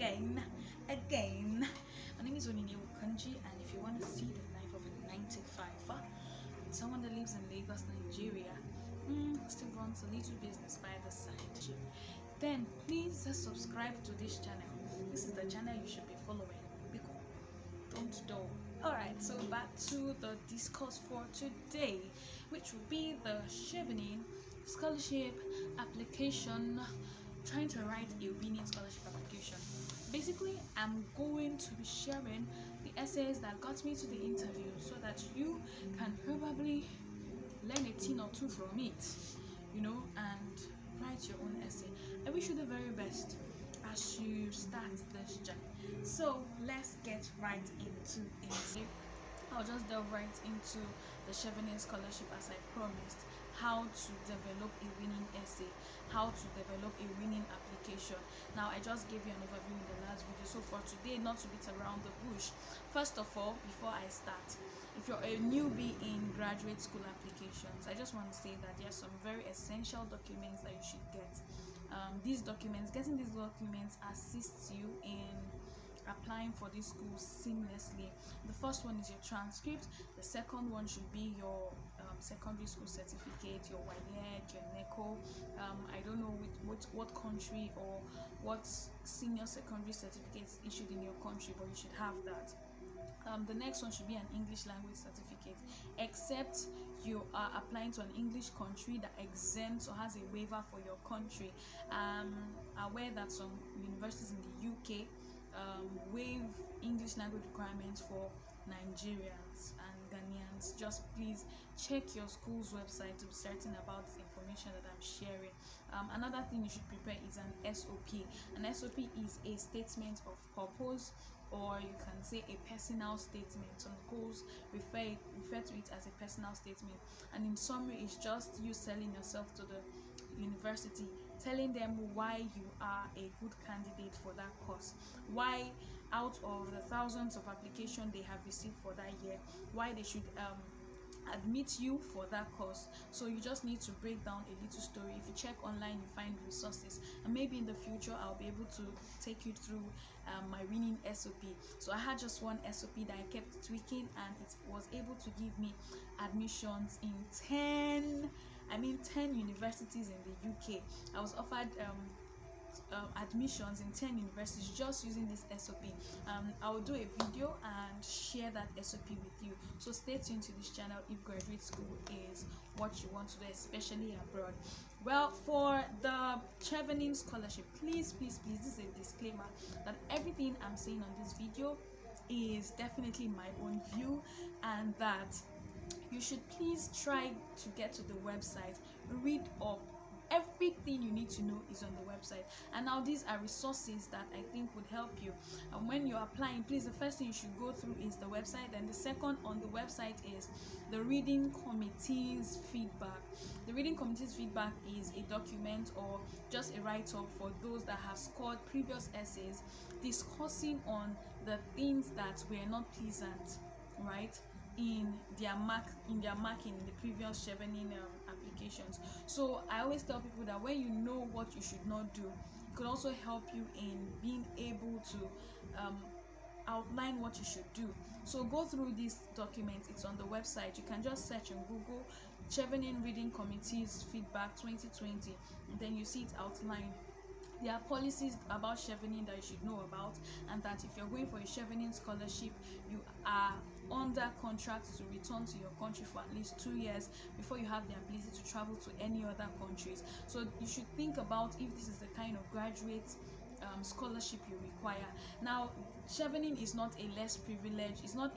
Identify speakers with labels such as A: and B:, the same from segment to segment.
A: again. My name is Onini Okanji, and if you want to see the life of a 95er, someone that lives in Lagos, Nigeria, still runs a little business by the side, then please subscribe to this channel. This is the channel you should be following. Don't dull. Alright, so back to the discourse for today, which will be the Chevening scholarship application, trying to write a winning scholarship application. Basically, I'm going to be sharing the essays that got me to the interview so that you can probably learn a thing or two from it, and write your own essay. I wish you the very best as you start this journey. So let's get right into it. I'll just delve right into the Chevening scholarship as I promised. How to develop a winning essay, how to develop a winning application. Now, I just gave you an overview in the last video, so for today, not to beat around the bush, first of all, before I start, if you're a newbie in graduate school applications, I just want to say that there are some very essential documents that you should get. Getting these documents assists you in applying for this school seamlessly. The first one is your transcript. The second one should be your secondary school certificate, your WAEC, your NECO. I don't know what country or what senior secondary certificates issued in your country, but you should have that. The next one should be an English language certificate, except you are applying to an English country that exempts or has a waiver for your country. Aware that some universities in the UK waive English language requirements for Nigerians and Ghanaians. Just please check your school's website to be certain about the information that I'm sharing. Another thing you should prepare is an SOP. An SOP is a statement of purpose, or you can say a personal statement. Some schools refer to it as a personal statement, and in summary, it's just you selling yourself to the university, telling them why you are a good candidate for that course, why out of the thousands of applications they have received for that year, why they should admit you for that course. So you just need to break down a little story. If you check online, you find resources, and maybe in the future I'll be able to take you through my winning SOP. So I had just one SOP that I kept tweaking, and it was able to give me admissions in 10 universities in the UK. I was offered admissions in 10 universities just using this SOP. I will do a video and share that SOP with you, so stay tuned to this channel if graduate school is what you want to do, especially abroad. Well, for the Chevening scholarship, please, this is a disclaimer that everything I'm saying on this video is definitely my own view, and that you should please try to get to the website, read up. Everything you need to know is on the website, and now these are resources that I think would help you. And when you're applying, please, the first thing you should go through is the website, and the second on the website is the reading committee's feedback. The reading committee's feedback is a document or just a write-up for those that have scored previous essays, discussing on the things that were not pleasant, right, in their marking in the previous Chevening applications. So I always tell people that when you know what you should not do, it could also help you in being able to outline what you should do. So go through this document. It's on the website. You can just search on Google Chevening Reading Committee's Feedback 2020, and then you see it outlined. There are policies about Chevening that you should know about, and that if you're going for a Chevening scholarship, you are under contract to return to your country for at least 2 years before you have the ability to travel to any other countries. So you should think about if this is the kind of graduate scholarship you require. Now, Chevening is not a less privileged. It's not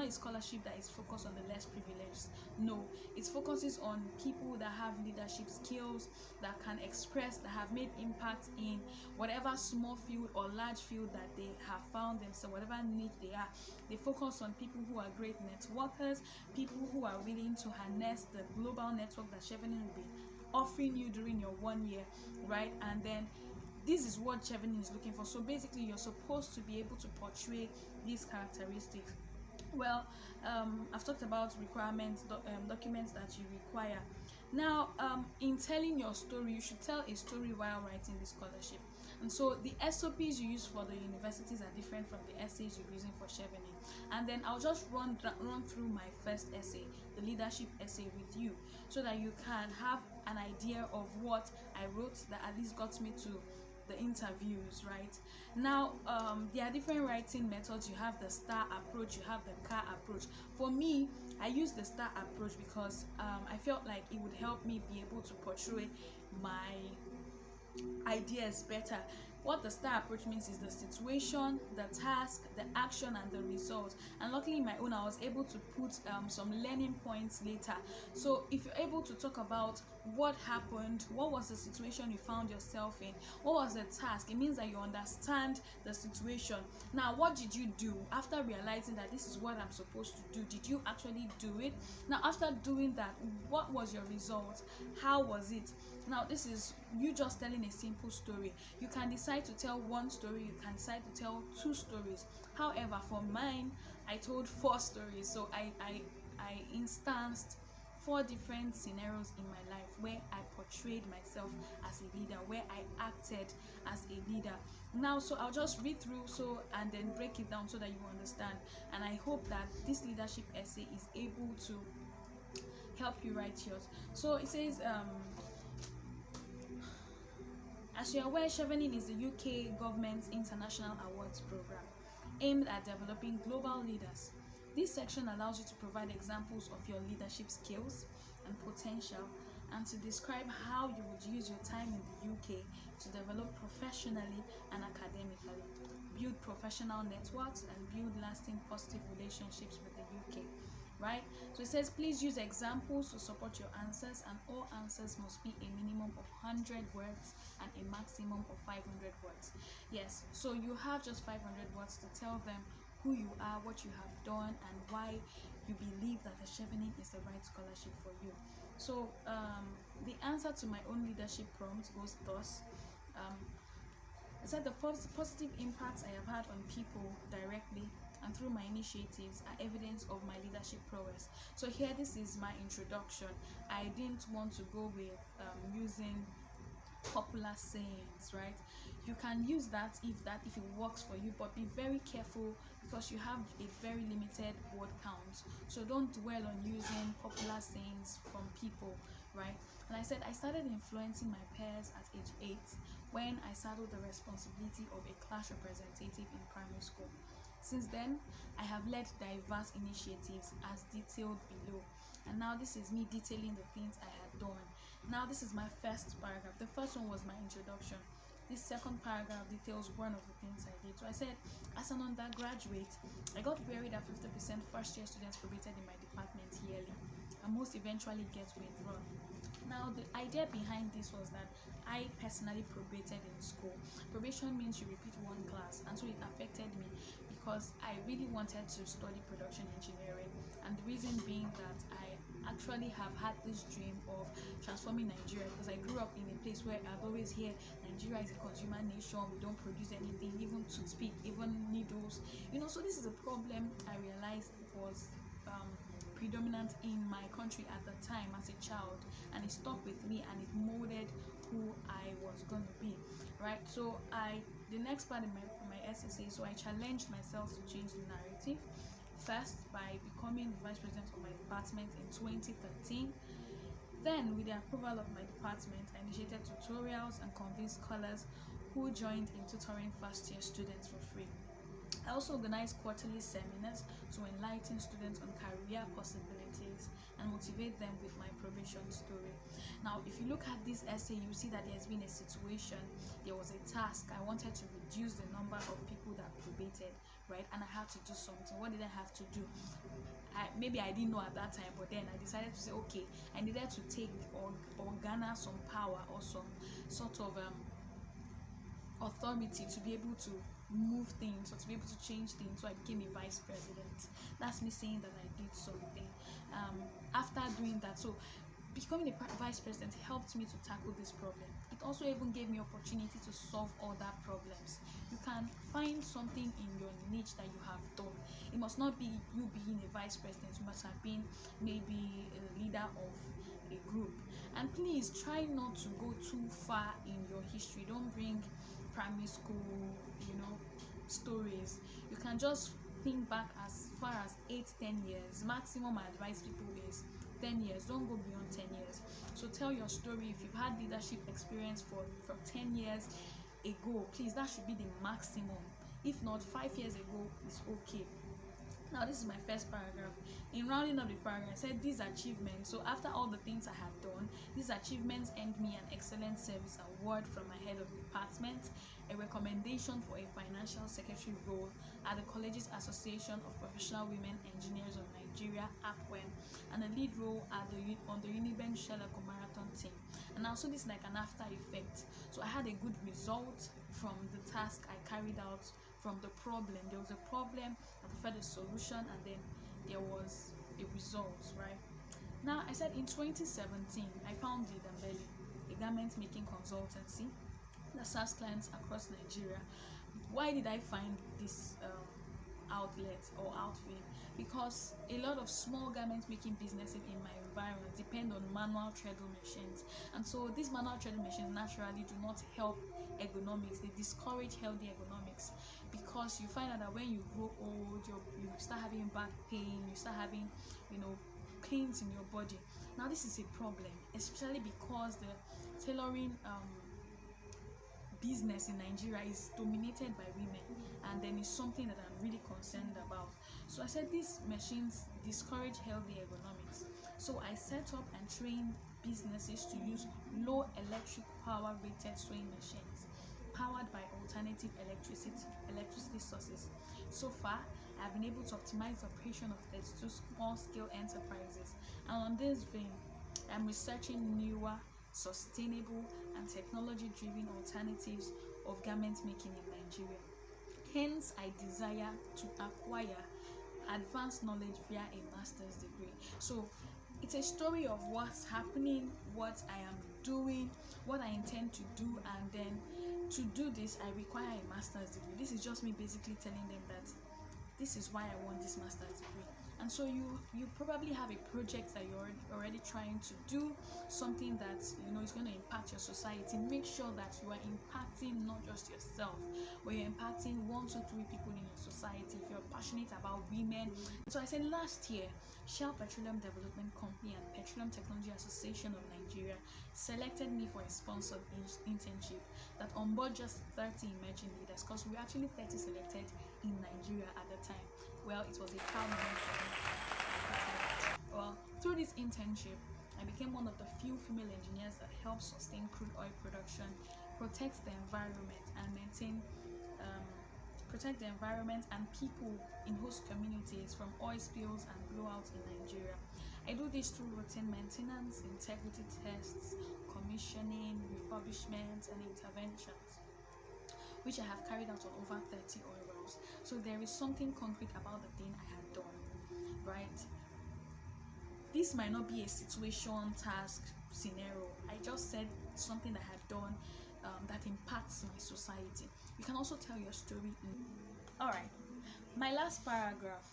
A: a scholarship that is focused on the less privileged. No, it focuses on people that have leadership skills, that can express, that have made impact in whatever small field or large field that they have found themselves, whatever niche they are. They focus on people who are great networkers, people who are willing to harness the global network that Chevening will be offering you during your 1 year, right? And then this is what Chevening is looking for. So basically, you're supposed to be able to portray these characteristics. Well, I've talked about requirements, documents that you require. Now, in telling your story, you should tell a story while writing the scholarship. And so the SOPs you use for the universities are different from the essays you're using for Chevening. And then I'll just run through my first essay, the leadership essay, with you, so that you can have an idea of what I wrote that at least got me to the interviews. Right now, there are different writing methods. You have the STAR approach, you have the CAR approach. For me, I use the STAR approach because I felt like it would help me be able to portray my ideas better. What the STAR approach means is the situation, the task, the action, and the result. And luckily in my own, I was able to put some learning points later. So if you're able to talk about what happened, what was the situation you found yourself in, what was the task, it means that you understand the situation. Now, what did you do after realizing that this is what I'm supposed to do? Did you actually do it? Now, after doing that, what was your result? How was it? Now, this is you just telling a simple story. You can decide to tell one story, you can decide to tell two stories. However, for mine, I told 4 stories. So I instanced 4 different scenarios in my life where I portrayed myself as a leader, where I acted as a leader. Now, so I'll just read through and then break it down so that you understand. And I hope that this leadership essay is able to help you write yours. So it says, as you're aware, Chevening is the UK government's international awards program aimed at developing global leaders. This section allows you to provide examples of your leadership skills and potential, and to describe how you would use your time in the UK to develop professionally and academically, build professional networks, and build lasting positive relationships with the UK. Right? So it says, please use examples to support your answers, and all answers must be a minimum of 100 words and a maximum of 500 words. Yes, so you have just 500 words to tell them who you are, what you have done, and why you believe that the Chevening is the right scholarship for you. So the answer to my own leadership prompt goes thus. It said the positive impacts I have had on people directly and through my initiatives are evidence of my leadership prowess. So here, this is my introduction. I didn't want to go with using popular sayings, right? You can use that if it works for you, but be very careful because you have a very limited word count. So don't dwell on using popular sayings from people, right? And I said I started influencing my peers at age 8 when I saddled the responsibility of a class representative in primary school. Since then, I have led diverse initiatives as detailed below. And now this is me detailing the things I had done. Now this is my first paragraph. The first one was my introduction. This second paragraph details one of the things I did. So I said, as an undergraduate, I got worried that 50% first-year students probated in my department yearly, and most eventually get withdrawn. Now, the idea behind this was that I personally probated in school. Probation means you repeat one class, and so it affected me because I really wanted to study production engineering, and the reason being that I actually have had this dream of transforming Nigeria, because I grew up in a place where I've always heard Nigeria is a consumer nation, we don't produce anything, even toothpick, even needles, so this is a problem I realized was predominant in my country at the time as a child, and it stuck with me and it molded who I was going to be, right? So the next part in my essay says, so I challenged myself to change the narrative, first by becoming the vice president of my department in 2013. Then, with the approval of my department, I initiated tutorials and convinced scholars who joined in tutoring first-year students for free. I also organized quarterly seminars to enlighten students on career possibilities and motivate them with my probation story. Now, if you look at this essay, you see that there's been a situation, there was a task. I wanted to reduce the number of people that probated, right? And I had to do something. What did I have to do? Maybe I didn't know at that time, but then I decided to say, okay, I needed to take or garner some power or some sort of authority to be able to move things or to be able to change things. So I became a vice president. That's me saying that I did something. After doing that, so becoming a vice president helped me to tackle this problem. It also even gave me opportunity to solve other problems. You can find something in your niche that you have done. It must not be you being a vice president. You must have been maybe a leader of a group. And please try not to go too far in your history. Don't bring primary school, stories. You can just think back as far as 8-10 years. Maximum I advise people is 10 years. Don't go beyond 10 years. So tell your story. If you've had leadership experience from 10 years ago, please, that should be the maximum. If not, 5 years ago is okay. Now, this is my first paragraph. In rounding up the paragraph, I said these achievements. So after all the things I had done, these achievements earned me an excellent service award from my head of department, a recommendation for a financial secretary role at the Colleges Association of Professional Women Engineers of Nigeria, APWEN, and a lead role on the Uniben Sheleko Marathon team. And also this is like an after effect. So I had a good result from the task I carried out. From the problem, there was a problem, I preferred a solution, and then there was a result, right? Now, I said in 2017, I found Lead and Belly, a garment making consultancy that serves clients across Nigeria. Why did I find this outlet or outfit? Because a lot of small garment making businesses in my environment depend on manual treadle machines, and so these manual treadle machines naturally do not help ergonomics. They discourage healthy ergonomics, because you find out that when you grow old, you start having back pain, you start having pains in your body. Now this is a problem, especially because the tailoring business in Nigeria is dominated by women, and then it's something that I'm really concerned about. So I said these machines discourage healthy ergonomics. So I set up and trained businesses to use low electric power rated sewing machines powered by alternative electricity sources. So far, I've been able to optimize the operation of 32 small-scale enterprises, and on this vein, I'm researching newer, sustainable, and technology-driven alternatives of garment making in Nigeria. Hence, I desire to acquire advanced knowledge via a master's degree. So it's a story of what's happening, what I am doing, what I intend to do, and then to do this I require a master's degree. This is just me basically telling them that this is why I want this master's degree. And so you probably have a project that you're already trying to do, something that is going to impact your society. Make sure that you are impacting not just yourself, but you're impacting 1, 2, 3 people in your society. If you're passionate about women. So I said last year, Shell Petroleum Development Company and Petroleum Technology Association of Nigeria selected me for a sponsored internship that onboard just 30 emerging leaders, because we were actually 30 selected in Nigeria at the time. Well, it was a proud moment for me. Well, through this internship, I became one of the few female engineers that help sustain crude oil production, protect the environment, and protect the environment and people in host communities from oil spills and blowouts in Nigeria. I do this through routine maintenance, integrity tests, commissioning, refurbishment, and interventions, which I have carried out on over 30 oil wells. So there is something concrete about the thing I had done, right? This might not be a situation, task, scenario. I just said something I had done that impacts my society. You can also tell your story. Alright, my last paragraph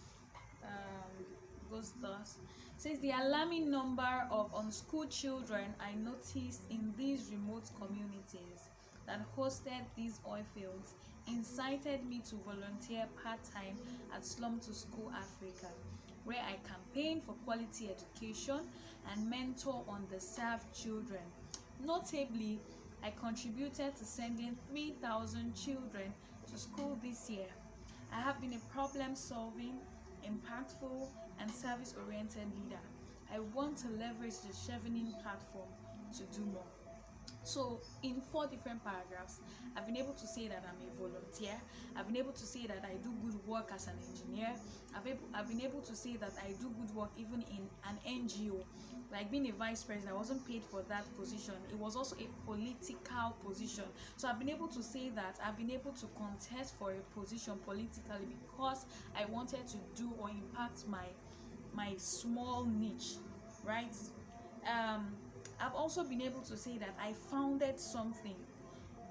A: goes thus. It says, the alarming number of unschooled children I noticed in these remote communities that hosted these oil fields incited me to volunteer part-time at Slum to School Africa, where I campaign for quality education and mentor underserved children. Notably, I contributed to sending 3,000 children to school this year. I have been a problem-solving, impactful, and service-oriented leader. I want to leverage the Chevening platform to do more. So in 4 different paragraphs, I've been able to say that I'm a volunteer. I've been able to say that I do good work as an engineer. I've been able to say that I do good work even in an NGO. Like being a vice president, I wasn't paid for that position. It was also a political position. So I've been able to say that I've been able to contest for a position politically because I wanted to do or impact my small niche, right? I've also been able to say that I founded something,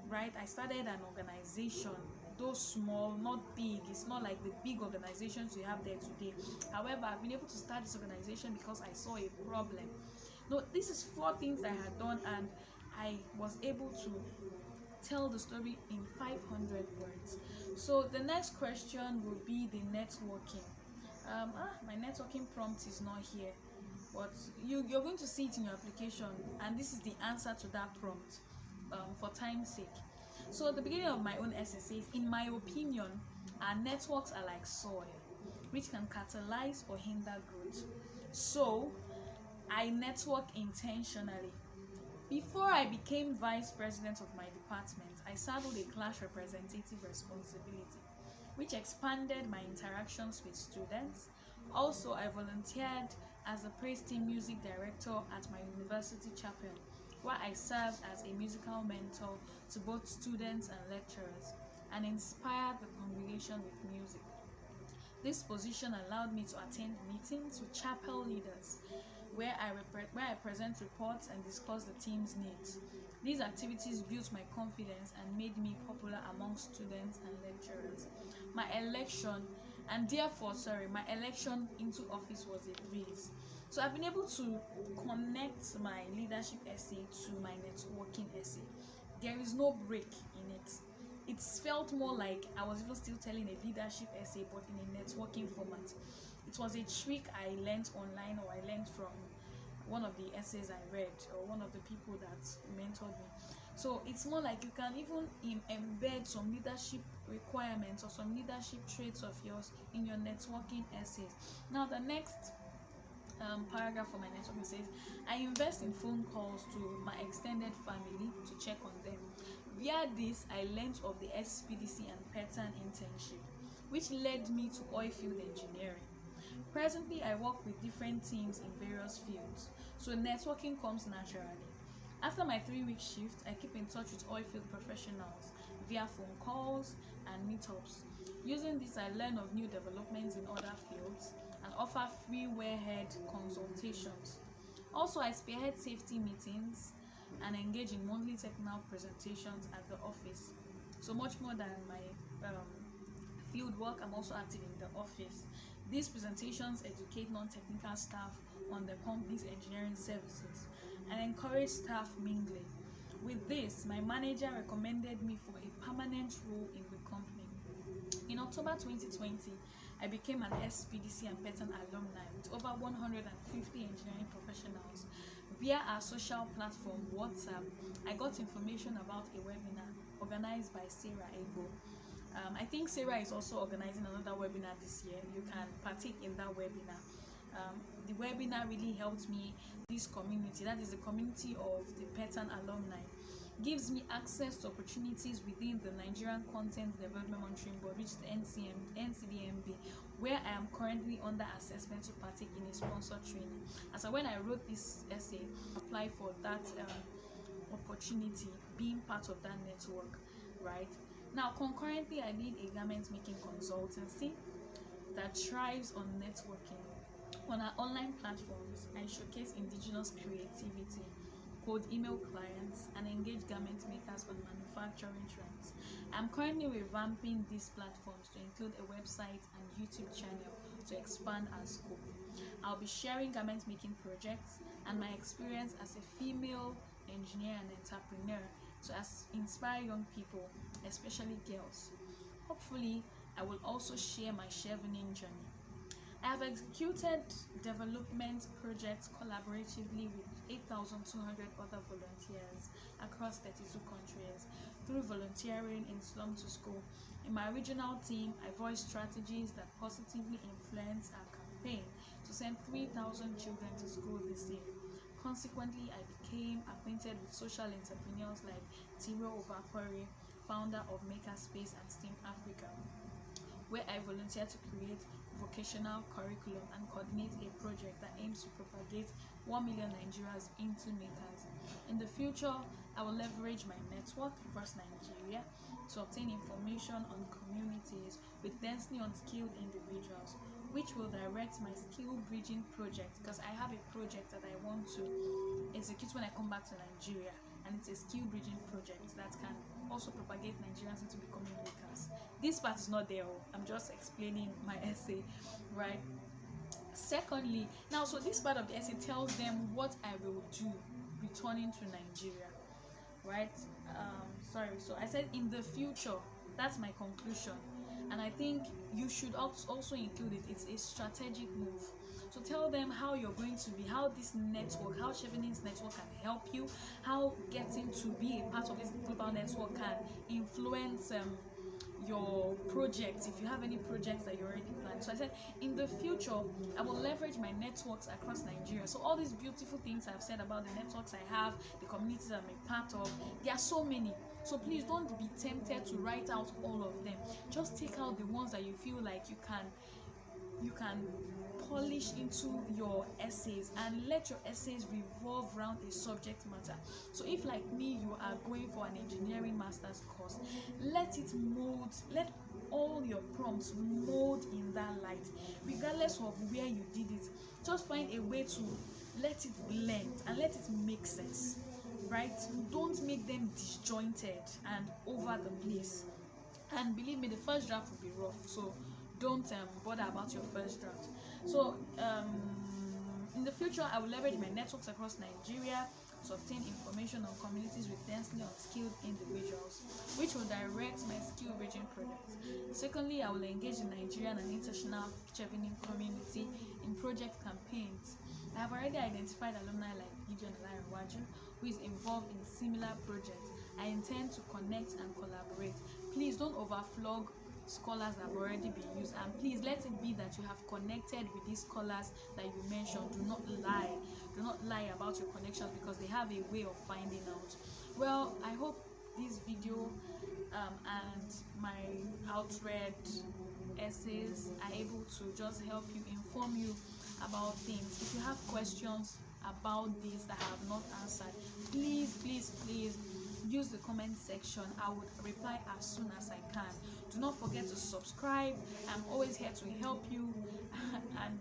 A: right? I started an organization, though small, not big. It's not like the big organizations you have there today. However, I've been able to start this organization because I saw a problem. No, this is 4 things I had done, and I was able to tell the story in 500 words. So the next question will be the networking. My networking prompt is not here, but you're going to see it in your application, and this is the answer to that prompt, for time's sake. So at the beginning of my own essay says, in my opinion, our networks are like soil, which can catalyze or hinder growth. So I network intentionally. Before I became vice president of my department, I saddled a class representative responsibility, which expanded my interactions with students. Also, I volunteered as a praise team music director at my university chapel, where I served as a musical mentor to both students and lecturers and inspired the congregation with music. This position allowed me to attend meetings with chapel leaders where I present reports and discuss the team's needs. These activities built my confidence and made me popular among students and lecturers. My election into office was a breeze. So I've been able to connect my leadership essay to my networking essay. There is no break in it. It felt more like I was even still telling a leadership essay, but in a networking format. It was a trick I learned online, or I learned from one of the essays I read, or one of the people that mentored me. So it's more like you can even embed some leadership requirements or some leadership traits of yours in your networking essays. Now the next paragraph for my networking says, I invest in phone calls to my extended family to check on them. Via this, I learned of the SPDC and pattern internship, which led me to oilfield engineering. Presently, I work with different teams in various fields, so networking comes naturally. After my 3-week shift, I keep in touch with oilfield professionals via phone calls and meetups. Using this, I learn of new developments in other fields and offer free warehead consultations. Also, I spearhead safety meetings and engage in monthly technical presentations at the office. So much more than my field work, I'm also active in the office. These presentations educate non-technical staff on the company's engineering services and encourage staff mingling. With this, my manager recommended me for a permanent role in the company. In October 2020, I became an SPDC and pattern alumni with over 150 engineering professionals. Via our social platform, WhatsApp, I got information about a webinar organized by Sarah Ego. I think Sarah is also organizing another webinar this year. You can partake in that webinar. The webinar really helped me. This community, that is the community of the pattern alumni, gives me access to opportunities within the Nigerian Content Development Monitoring Board, which is the NCDMB, where I am currently under assessment to partake in a sponsored training. And so when I wrote this essay, apply for that opportunity, being part of that network, right? Now, concurrently, I lead a garment making consultancy that thrives on networking. On our online platforms, I showcase indigenous creativity, cold email clients, and engage garment makers on manufacturing trends. I'm currently revamping these platforms to include a website and YouTube channel to expand our scope. I'll be sharing garment making projects and my experience as a female engineer and entrepreneur to inspire young people, especially girls. Hopefully, I will also share my Chevening journey. I have executed development projects collaboratively with 8,200 other volunteers across 32 countries through volunteering in Slum to School. In my regional team, I voiced strategies that positively influenced our campaign to send 3,000 children to school this year. Consequently, I became acquainted with social entrepreneurs like Tiro Obakore, founder of Makerspace and STEAM Africa, where I volunteer to create vocational curriculum and coordinate a project that aims to propagate 1 million Nigerians into makers. In the future, I will leverage my network across Nigeria to obtain information on communities with densely unskilled individuals, which will direct my skill bridging project, because I have a project that I want to execute when I come back to Nigeria, and it's a skill bridging project that can also propagate Nigerians into becoming makers. This part is not there. I'm just explaining my essay, right? Secondly, now, so this part of the essay tells them what I will do returning to Nigeria, right? sorry, so I said in the future. That's my conclusion, and I think you should also include it. It's a strategic move. So tell them how you're going to be, how this network, how Chevening's network can help you, how getting to be a part of this global network can influence your projects, if you have any projects that you already planned. So I said in the future I will leverage my networks across Nigeria. So all these beautiful things I've said about the networks I have, the communities I'm a part of, there are so many. So please don't be tempted to write out all of them. Just take out the ones that you feel like you can polish into your essays, and let your essays revolve around a subject matter. So if like me you are going for an engineering master's course, let all your prompts mold in that light, regardless of where you did it. Just find a way to let it blend and let it make sense, right? Don't make them disjointed and over the place. And believe me, the first draft will be rough, so don't bother about your first draft. So in the future I will leverage my networks across Nigeria to obtain information on communities with densely unskilled individuals, which will direct my skill bridging projects. Secondly, I will engage the Nigerian and international Chevening community in project campaigns. I have already identified alumni like Gideon Alarinwaju, who is involved in similar projects. I intend to connect and collaborate. Please don't overflog scholars that have already been used, and please let it be that you have connected with these scholars that you mentioned. Do not lie about your connections, because they have a way of finding out. Well, I hope this video and my outread essays are able to just help you, inform you about things. If you have questions about this that I have not answered, please use the comment section. I would reply as soon as I can. Do not forget to subscribe. I'm always here to help you and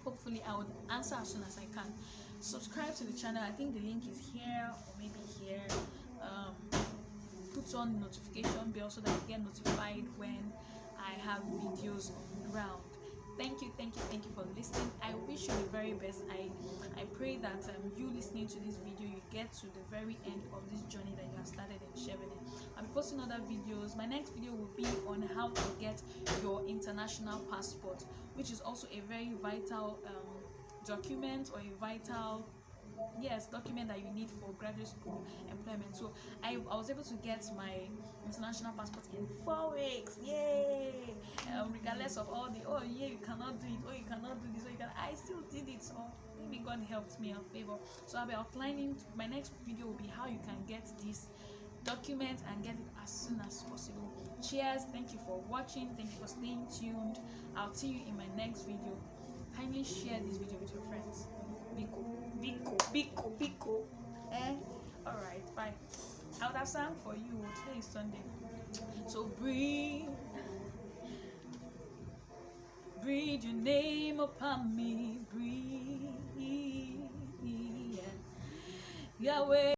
A: hopefully I would answer as soon as I can. Subscribe to the channel. I think the link is here or maybe here. Put on notification bell so that you get notified when I have videos around. Thank you for listening. I wish you the very best. I pray that you listening to this video, you get to the very end of this journey that you have started in Chevening. I'll be posting other videos. My next video will be on how to get your international passport, which is also a very vital document, or a vital document that you need for graduate school employment. So I was able to get my international passport in 4 weeks. Yay! Regardless of all the you cannot do it, you cannot do this, I still did it. So maybe God helped me in favor. So I'll be outlining. My next video will be how you can get this document and get it as soon as possible. Cheers. Thank you for watching. Thank you for staying tuned. I'll see you in my next video. Kindly share this video with your friends. Biko. Alright, bye. I would have sang for you. Today is Sunday. So breathe your name upon me. Breathe, Yahweh.